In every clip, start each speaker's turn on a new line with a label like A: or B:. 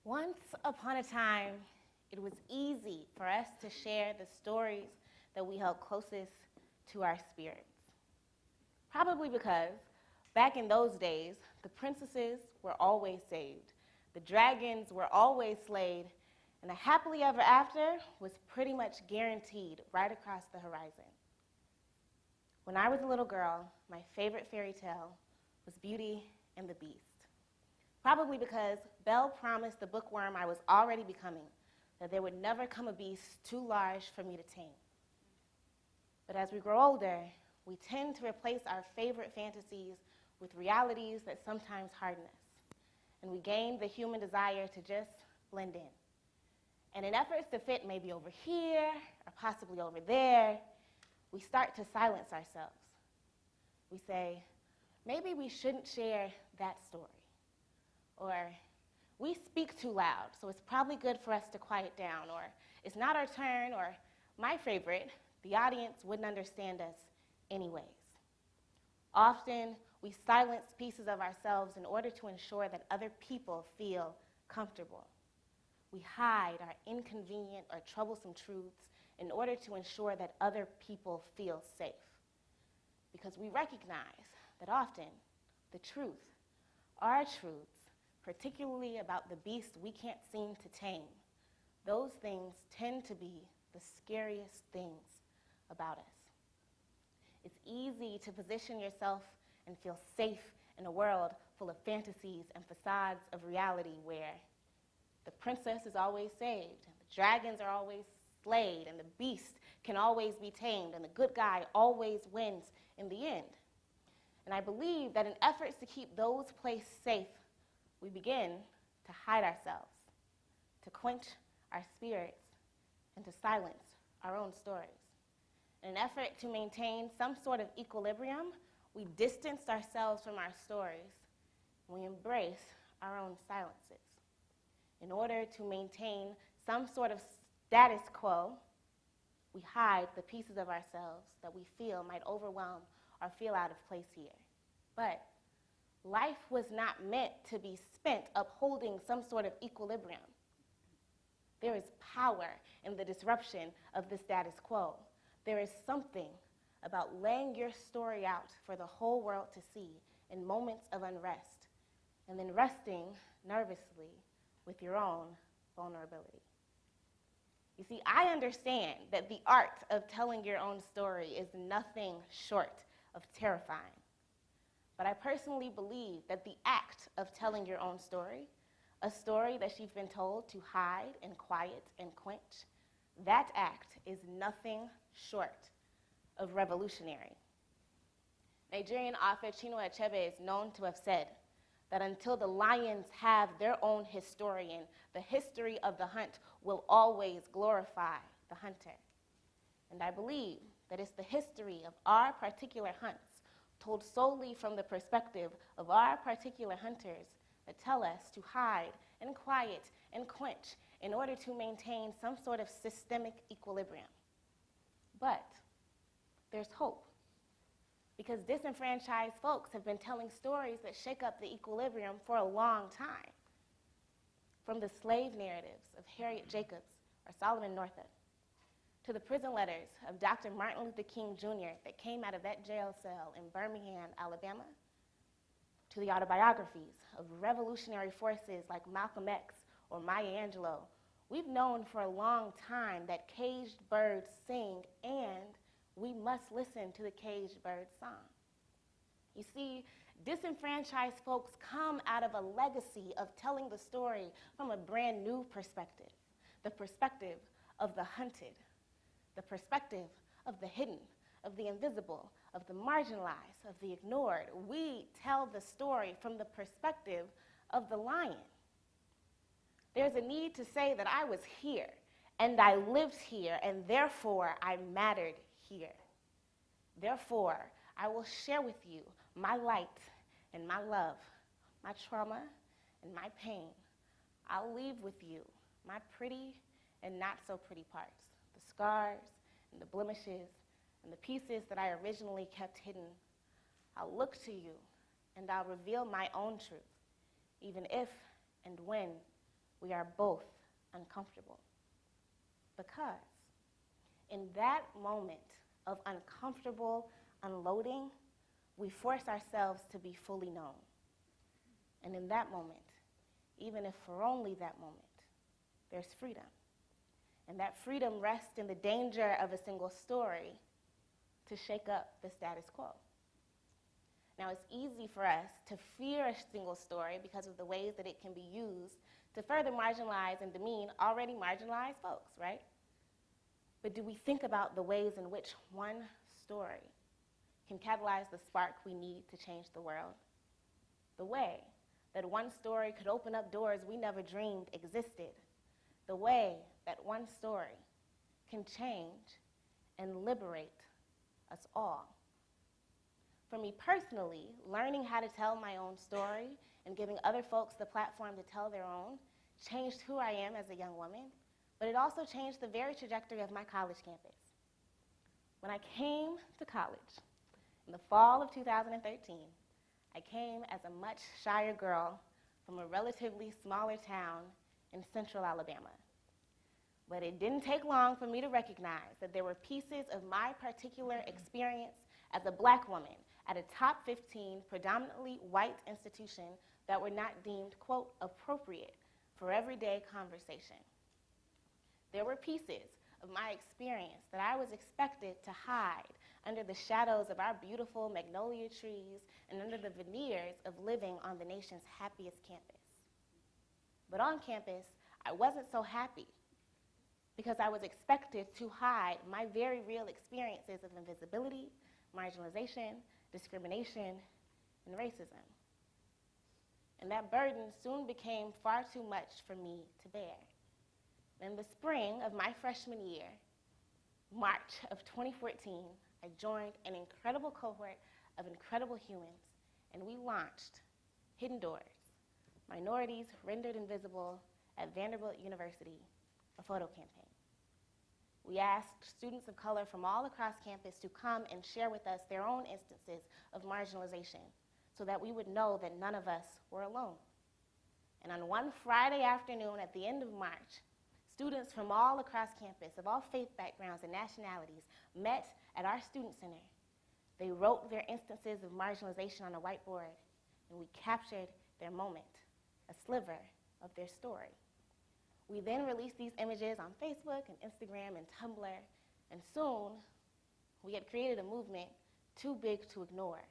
A: Once upon a time, it was easy for us to share the stories that we held closest to our spirits. Probably because back in those days, the princesses were always saved, the dragons were always slayed, and a happily ever after was pretty much guaranteed right across the horizon. When I was a little girl, my favorite fairy tale was Beauty and the Beast. Probably because Belle promised the bookworm I was already becoming that there would never come a beast too large for me to tame. But as we grow older, we tend to replace our favorite fantasies with realities that sometimes harden us, and we gain the human desire to just blend in. And in efforts to fit maybe over here or possibly over there, we start to silence ourselves. We say, maybe we shouldn't share that story. Or, we speak too loud, so it's probably good for us to quiet down. Or, it's not our turn. Or, my favorite, the audience wouldn't understand us anyways. Often, we silence pieces of ourselves in order to ensure that other people feel comfortable. We hide our inconvenient or troublesome truths in order to ensure that other people feel safe. Because we recognize that often the truth, our truths, particularly about the beast we can't seem to tame, those things tend to be the scariest things about us. It's easy to position yourself and feel safe in a world full of fantasies and facades of reality where the princess is always saved, and the dragons are always slayed, and the beast can always be tamed, and the good guy always wins in the end. And I believe that in efforts to keep those places safe, we begin to hide ourselves, to quench our spirits, and to silence our own stories. In an effort to maintain some sort of equilibrium, we distance ourselves from our stories, and we embrace our own silences. In order to maintain some sort of status quo, we hide the pieces of ourselves that we feel might overwhelm or feel out of place here. But life was not meant to be spent upholding some sort of equilibrium. There is power in the disruption of the status quo. There is something about laying your story out for the whole world to see in moments of unrest, and then resting nervously with your own vulnerability. You see, I understand that the art of telling your own story is nothing short of terrifying. But I personally believe that the act of telling your own story, a story that you've been told to hide and quiet and quench, that act is nothing short of revolutionary. Nigerian author Chinua Achebe is known to have said that until the lions have their own historian, the history of the hunt will always glorify the hunter. And I believe that it's the history of our particular hunts, told solely from the perspective of our particular hunters, that tell us to hide and quiet and quench in order to maintain some sort of systemic equilibrium. But there's hope, because disenfranchised folks have been telling stories that shake up the equilibrium for a long time. From the slave narratives of Harriet Jacobs or Solomon Northup, to the prison letters of Dr. Martin Luther King Jr. that came out of that jail cell in Birmingham, Alabama, to the autobiographies of revolutionary forces like Malcolm X or Maya Angelou, we've known for a long time that caged birds sing, and we must listen to the caged bird's song. You see, disenfranchised folks come out of a legacy of telling the story from a brand new perspective, the perspective of the hunted, the perspective of the hidden, of the invisible, of the marginalized, of the ignored. We tell the story from the perspective of the lion. There's a need to say that I was here, and I lived here, and therefore I mattered here. Therefore, I will share with you my light and my love, my trauma and my pain. I'll leave with you my pretty and not so pretty parts, the scars and the blemishes and the pieces that I originally kept hidden. I'll look to you and I'll reveal my own truth, even if and when we are both uncomfortable. Because in that moment of uncomfortable unloading, we force ourselves to be fully known. And in that moment, even if for only that moment, there's freedom. And that freedom rests in the danger of a single story to shake up the status quo. Now, it's easy for us to fear a single story because of the ways that it can be used to further marginalize and demean already marginalized folks, right? But do we think about the ways in which one story can catalyze the spark we need to change the world? The way that one story could open up doors we never dreamed existed. The way that one story can change and liberate us all. For me personally, learning how to tell my own story and giving other folks the platform to tell their own changed who I am as a young woman, but it also changed the very trajectory of my college campus. When I came to college in the fall of 2013, I came as a much shyer girl from a relatively smaller town in central Alabama. But it didn't take long for me to recognize that there were pieces of my particular experience as a Black woman at a top 15 predominantly white institution that were not deemed, quote, appropriate for everyday conversation. There were pieces of my experience that I was expected to hide under the shadows of our beautiful magnolia trees and under the veneers of living on the nation's happiest campus. But on campus, I wasn't so happy because I was expected to hide my very real experiences of invisibility, marginalization, discrimination, and racism. And that burden soon became far too much for me to bear. In the spring of my freshman year, March of 2014, I joined an incredible cohort of incredible humans, and we launched Hidden Doors, Minorities Rendered Invisible at Vanderbilt University, a photo campaign. We asked students of color from all across campus to come and share with us their own instances of marginalization so that we would know that none of us were alone. And on one Friday afternoon at the end of March, students from all across campus, of all faith backgrounds and nationalities, met at our student center. They wrote their instances of marginalization on a whiteboard, and we captured their moment, a sliver of their story. We then released these images on Facebook and Instagram and Tumblr, and soon we had created a movement too big to ignore.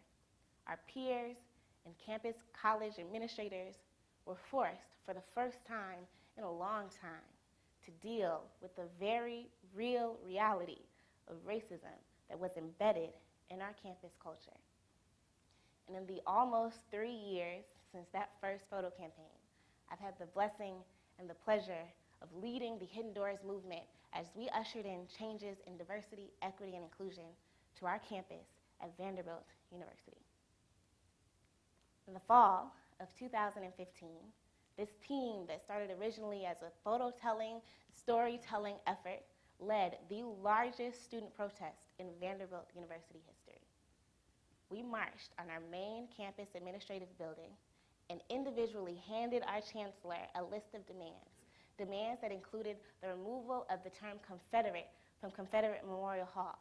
A: Our peers and campus college administrators were forced for the first time in a long time to deal with the very real reality of racism that was embedded in our campus culture. And in the almost 3 years since that first photo campaign, I've had the blessing and the pleasure of leading the Hidden Doors movement as we ushered in changes in diversity, equity, and inclusion to our campus at Vanderbilt University. In the fall of 2015, this team that started originally as a photo-telling, storytelling effort led the largest student protest in Vanderbilt University history. We marched on our main campus administrative building and individually handed our chancellor a list of demands that included the removal of the term Confederate from Confederate Memorial Hall,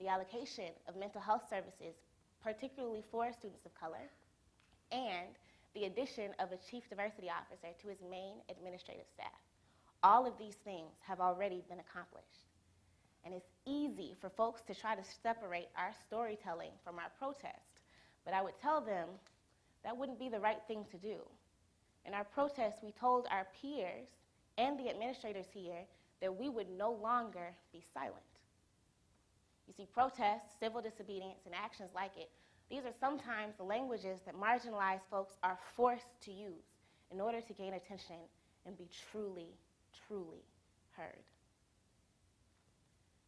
A: the allocation of mental health services, particularly for students of color, and the addition of a chief diversity officer to his main administrative staff. All of these things have already been accomplished. And it's easy for folks to try to separate our storytelling from our protest, but I would tell them that wouldn't be the right thing to do. In our protest, we told our peers and the administrators here that we would no longer be silent. You see, protests, civil disobedience, and actions like it, these are sometimes the languages that marginalized folks are forced to use in order to gain attention and be truly, truly heard.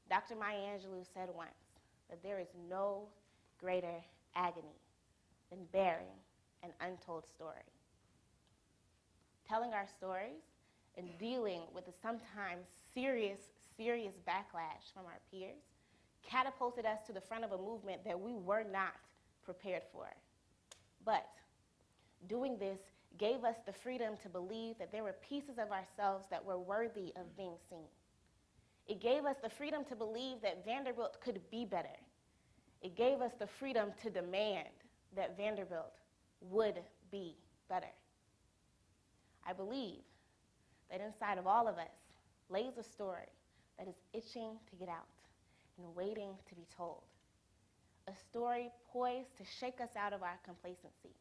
A: Dr. Maya Angelou said once that there is no greater agony than bearing an untold story. Telling our stories and dealing with the sometimes serious backlash from our peers catapulted us to the front of a movement that we were not prepared for. But doing this gave us the freedom to believe that there were pieces of ourselves that were worthy of being seen. It gave us the freedom to believe that Vanderbilt could be better. It gave us the freedom to demand that Vanderbilt would be better. I believe that inside of all of us lays a story that is itching to get out and waiting to be told. A story poised to shake us out of our complacency.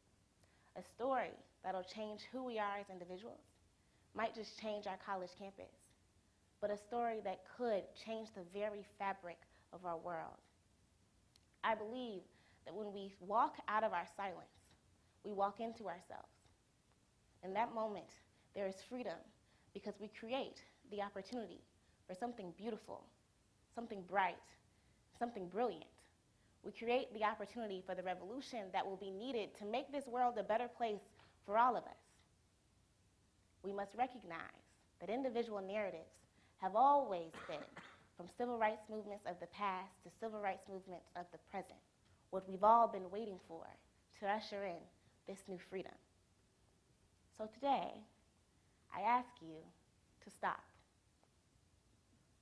A: A story that'll change who we are as individuals, might just change our college campus, but a story that could change the very fabric of our world. I believe that when we walk out of our silence, we walk into ourselves. In that moment, there is freedom because we create the opportunity for something beautiful, something bright, something brilliant. We create the opportunity for the revolution that will be needed to make this world a better place for all of us. We must recognize that individual narratives have always been, from civil rights movements of the past to civil rights movements of the present, what we've all been waiting for to usher in this new freedom. So today, I ask you to stop.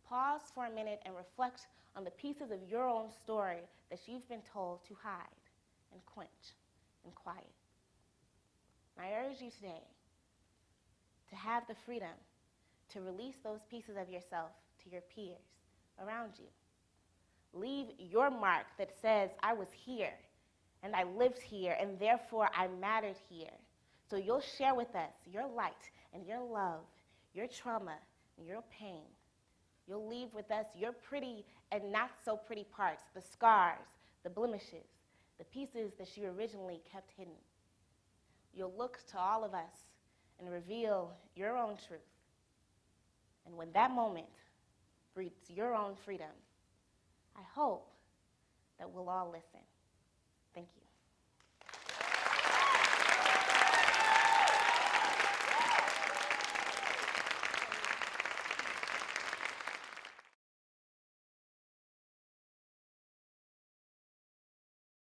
A: Pause for a minute and reflect on the pieces of your own story that you've been told to hide and quench and quiet. And I urge you today to have the freedom to release those pieces of yourself to your peers around you. Leave your mark that says, I was here, and I lived here, and therefore I mattered here. So you'll share with us your light and your love, your trauma and your pain. You'll leave with us your pretty and not so pretty parts, the scars, the blemishes, the pieces that you originally kept hidden. You'll look to all of us and reveal your own truth. And when that moment breeds your own freedom, I hope that we'll all listen.